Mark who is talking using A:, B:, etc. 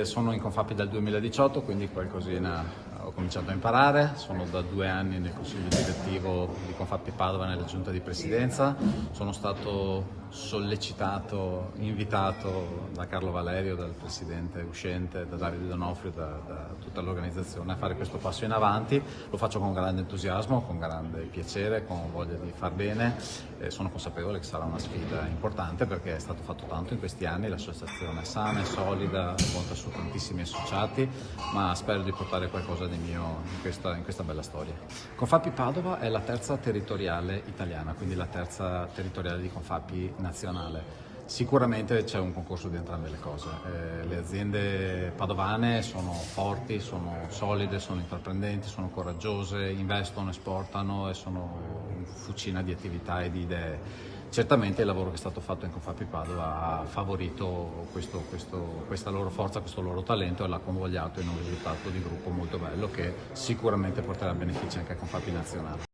A: Sono in Confapi dal 2018, quindi qualcosina ho cominciato a imparare. Sono da 2 anni nel consiglio direttivo di Confapi Padova nella giunta di presidenza. Sono stato sollecitato, invitato da Carlo Valerio, dal presidente uscente, da Davide Donofrio, da tutta l'organizzazione a fare questo passo in avanti. Lo faccio con grande entusiasmo, con grande piacere, con voglia di far bene. Sono consapevole che sarà una sfida importante perché è stato fatto tanto in questi anni, l'associazione è sana, è solida, conta su tantissimi associati, ma spero di portare qualcosa di mio in questa bella storia. Confapi Padova è la terza territoriale italiana, quindi la terza territoriale di Confapi nazionale. Sicuramente c'è un concorso di entrambe le cose. Le aziende padovane sono forti, sono solide, sono intraprendenti, sono coraggiose, investono, esportano e sono una fucina di attività e di idee. Certamente il lavoro che è stato fatto in Confapi Padova ha favorito questa loro forza, questo loro talento e l'ha convogliato in un risultato di gruppo molto bello che sicuramente porterà benefici anche a Confapi nazionale.